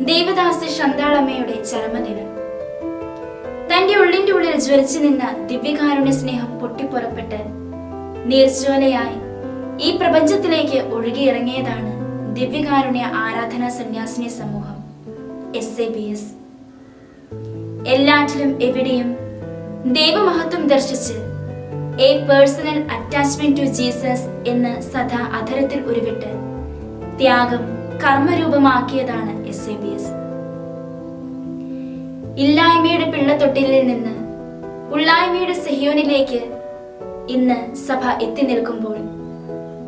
ദേവദാസി ശാന്താളമ്മയുടെ ചരമദിനം. തന്റെ ഉള്ളിന്റെ ഉള്ളിൽ ജ്വലിച്ചു നിന്ന ദിവ്യകാരുണ്യ സ്നേഹം പൊട്ടിപ്പുറപ്പെട്ട് നീർജ്വാലയായി ഈ പ്രപഞ്ചത്തിലേക്ക് ഒഴുകിയിറങ്ങിയതാണ് ദിവ്യകാരുണ്യ ആരാധനാ സന്യാസിനി സമൂഹം SABS. എല്ലാറ്റിലും എവിടെയും ദൈവമഹത്വം ദർശിച്ച് a personal attachment to Jesus എന്ന് സദാ അധരത്തിൽ ഉരുവിട്ട് ത്യാഗം കർമ്മരൂപമാക്കിയതാണ് SABS. ഇല്ലായ്മയുടെ പിള്ളത്തൊട്ടിലിൽ നിന്ന് ഉള്ളായ്മയുടെ സിഹിയോനിലേക്ക് ഇന്ന് സഭ എത്തി നിൽക്കുമ്പോൾ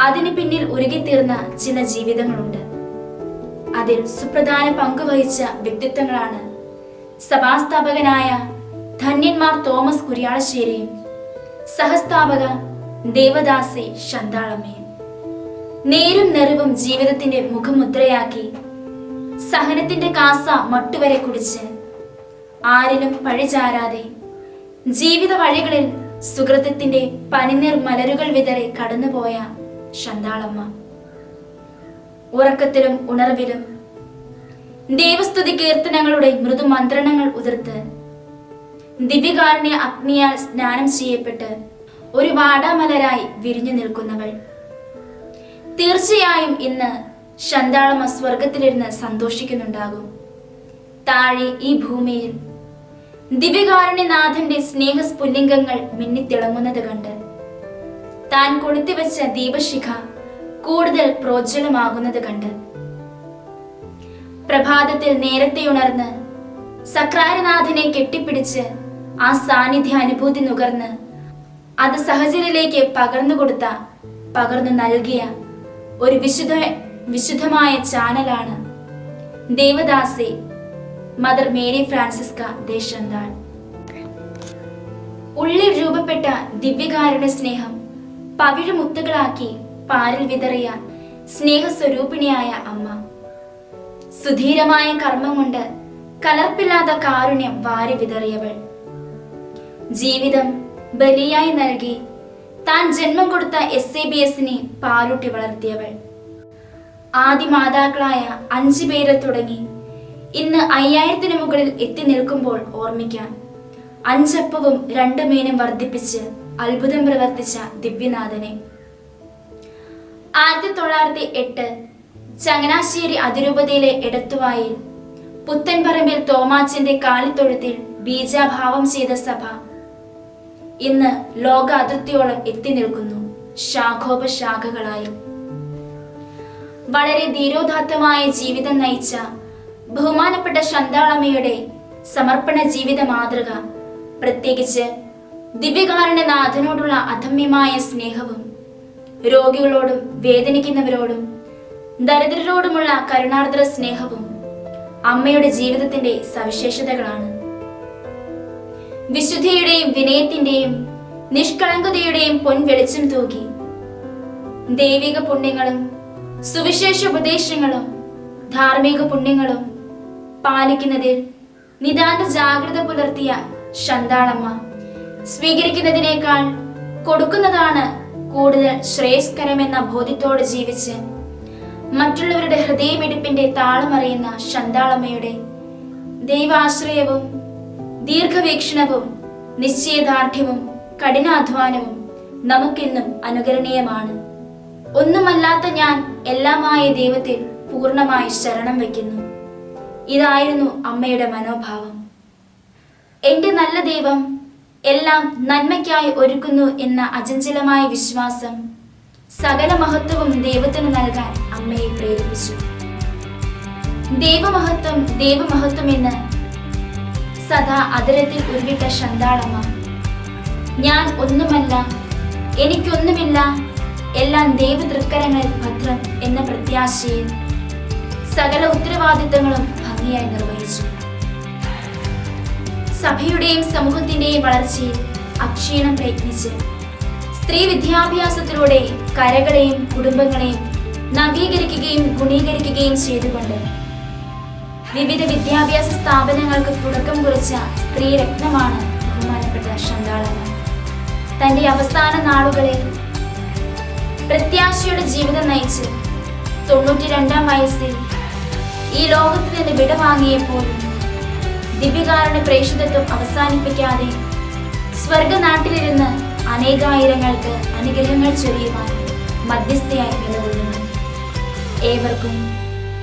അതിന് പിന്നിൽ ഉരുകിത്തീർന്ന ചില ജീവിതങ്ങളുണ്ട്. അതിൽ സുപ്രധാന പങ്കുവഹിച്ച വ്യക്തിത്വങ്ങളാണ് സഭാസ്ഥാപകനായ ധന്യന്മാർ തോമസ് കുര്യാളശ്ശേരിയും സഹസ്ഥാപക ദേവദാസി ശാന്താളമ്മയും. നേരും നെറിവും ജീവിതത്തിന്റെ മുഖമുദ്രയാക്കി സഹനത്തിന്റെ കാസ മട്ടുവരെ കുടിച്ച് ആരിലും പഴിചാരാതെ ജീവിത വഴികളിൽ സുഹൃത്തത്തിന്റെ പനിനീർ മലരുകൾ വിതറി കടന്നുപോയ ശാന്താളമ്മ. ഉറക്കത്തിലും ഉണർവിലും ദേവസ്തുതി കീർത്തനങ്ങളുടെ മൃദുമന്ത്രണങ്ങൾ ഉതിർത്ത് ദിവ്യകാരുണ്യ അഗ്നിയാൽ സ്നാനം ചെയ്യപ്പെട്ട് ഒരു വാടാമലരായി വിരിഞ്ഞു നിൽക്കുന്നവൾ. തീർച്ചയായും ഇന്ന് ശാന്താളമ്മ സ്വർഗത്തിലിരുന്ന് സന്തോഷിക്കുന്നുണ്ടാകും. താഴെ ഈ ഭൂമിയിൽ ദിവ്യകാരുണ്യനാഥന്റെ സ്നേഹസ്ഫുല്ലിംഗങ്ങൾ മിന്നിത്തിളങ്ങുന്നത് കണ്ട് താൻ കൊളുത്തിവെച്ച ദീപശിഖ കൂടുതൽ പ്രോജ്വലമാകുന്നത് കണ്ട് പ്രഭാതത്തിൽ നേരത്തെ ഉണർന്ന് സക്രാരനാഥനെ കെട്ടിപ്പിടിച്ച് ആ സാന്നിധ്യ അനുഭൂതി നുകർന്ന് അത് സഹചര്യത്തിലേക്ക് പകർന്നു നൽകിയ ഒരു വിശുദ്ധമായ ചാനലാണ് ദേവദാസി മദർ മേരി ഫ്രാൻസിസ്ക ദേശന്താൾ. ഉള്ളിൽ രൂപപ്പെട്ട ദിവ്യകാരുണ്യ സ്നേഹം പവിഴമുത്തുകളാക്കി പാരിൽ വിതറിയ സ്നേഹസ്വരൂപിണിയായ അമ്മ. സുധീരമായ കർമ്മം കൊണ്ട് കലർപ്പില്ലാത്ത കാരുണ്യം വാരി വിതറിയവൾ. ജീവിതം ബലിയായി നൽകി താൻ ജന്മം കൊടുത്ത SABSനെ പാലൂട്ടി വളർത്തിയവൾ. ആദിമാതാക്കളായ 5 പേരെ തുടങ്ങി ഇന്ന് 5000-ന് മുകളിൽ എത്തി നിൽക്കുമ്പോൾ ഓർമ്മിക്കാൻ 5 അപ്പവും 2 മീനും വർദ്ധിപ്പിച്ച് അത്ഭുതം പ്രവർത്തിച്ച ദിവ്യനാഥനെ. 1908 ചങ്ങനാശ്ശേരി അതിരൂപതയിലെ എടത്തുവായിൽ പുത്തൻപറമ്പിൽ തോമാച്ചന്റെ കാലിത്തൊഴുത്തിൽ ബീജാഭാവം ചെയ്ത സഭ ഇന്ന് ലോക അതിർത്തിയോളം എത്തി നിൽക്കുന്നു ശാഖോപശാഖകളായി. വളരെ ധീരോദാത്തമായ ജീവിതം നയിച്ച ബഹുമാനപ്പെട്ട ശാന്താളമ്മയുടെ സമർപ്പണ ജീവിത മാതൃക, പ്രത്യേകിച്ച് ദിവ്യകാരുണ്യനാഥനോടുള്ള അദമ്യമായ സ്നേഹവും രോഗികളോടും വേദനിക്കുന്നവരോടും ദരിദ്രരോടുമുള്ള കരുണാർദ്ര സ്നേഹവും അമ്മയുടെ ജീവിതത്തിന്റെ സവിശേഷതകളാണ്. വിശുദ്ധിയുടെയും വിനയത്തിന്റെയും നിഷ്കളങ്കതയുടെയും പൊൻവെളിച്ചം തൂകി ദൈവിക പുണ്യങ്ങളും സുവിശേഷ ഉപദേശങ്ങളും ധാർമ്മിക പുണ്യങ്ങളും പാലിക്കുന്നതിൽ നിതാന്ത ജാഗ്രത പുലർത്തിയ ശാന്താളമ്മ സ്വീകരിക്കുന്നതിനേക്കാൾ കൊടുക്കുന്നതാണ് കൂടുതൽ ശ്രേയസ്കരമെന്ന ബോധ്യത്തോടെ ജീവിച്ച് മറ്റുള്ളവരുടെ ഹൃദയമിടിപ്പിന്റെ താളമറിയുന്ന ശാന്താളമ്മയുടെ ദൈവാശ്രയവും ദീർഘവീക്ഷണവും നിശ്ചയദാർഢ്യവും കഠിനാധ്വാനവും നമുക്കിന്നും അനുകരണീയമാണ്. ഒന്നുമല്ലാത്ത ഞാൻ എല്ലാമായ ദൈവത്തിൽ പൂർണ്ണമായി ശരണം വയ്ക്കുന്നു. ഇതായിരുന്നു അമ്മയുടെ മനോഭാവം. എന്റെ നല്ല ദൈവം എല്ലാം നന്മയ്ക്കായി ഒരുക്കുന്നു എന്ന അചഞ്ചലമായ വിശ്വാസം സകല മഹത്വവും ദൈവത്തിന് നൽകാൻ അമ്മയെ പ്രേരിപ്പിച്ചു. ദൈവമഹത്വം ദൈവമഹത്വം എന്ന് സദാ അതരത്തിൽ ഉരുവിട്ട ശാന്താളമ്മ, ഞാൻ ഒന്നുമല്ല, എനിക്കൊന്നുമില്ല, എല്ലാം ദൈവതൃക്കരങ്ങളിൽ ഭദ്രം എന്ന പ്രത്യാശയിൽ സകല ഉത്തരവാദിത്തങ്ങളും ഭംഗിയായി നിർവഹിച്ചു. സഭയുടെയും സമൂഹത്തിന്റെയും വളർച്ചയിൽ അക്ഷീണം പ്രയത്നിച്ച് സ്ത്രീ വിദ്യാഭ്യാസത്തിലൂടെ കരകളെയും കുടുംബങ്ങളെയും നവീകരിക്കുകയും ഗുണീകരിക്കുകയും ചെയ്തുകൊണ്ട് വിവിധ വിദ്യാഭ്യാസ സ്ഥാപനങ്ങൾക്ക് തുടക്കം കുറിച്ച സ്ത്രീരത്നമാണ് ബഹുമാനപ്പെട്ട ശാന്താളമ്മ. തന്റെ അവസാന നാളുകളിൽ പ്രത്യാശയുടെ ജീവിതം നയിച്ച് 92-ാം വയസ്സിൽ ഈ ലോകത്തിൽ നിന്ന് വിടവാങ്ങിയപ്പോഴും ദിവ്യകാരുണ്യ പ്രേക്ഷിതത്വം അവസാനിപ്പിക്കാതെ സ്വർഗനാട്ടിലിരുന്ന് അനേകായിരങ്ങൾക്ക് അനുഗ്രഹങ്ങൾ ചൊരിയുവാൻ മധ്യസ്ഥയായി നിലകൊള്ളുന്നു. ഏവർക്കും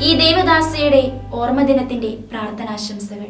ഈ ദേവദാസിയുടെ ഓർമ്മദിനത്തിന്റെ പ്രാർത്ഥനാശംസകൾ.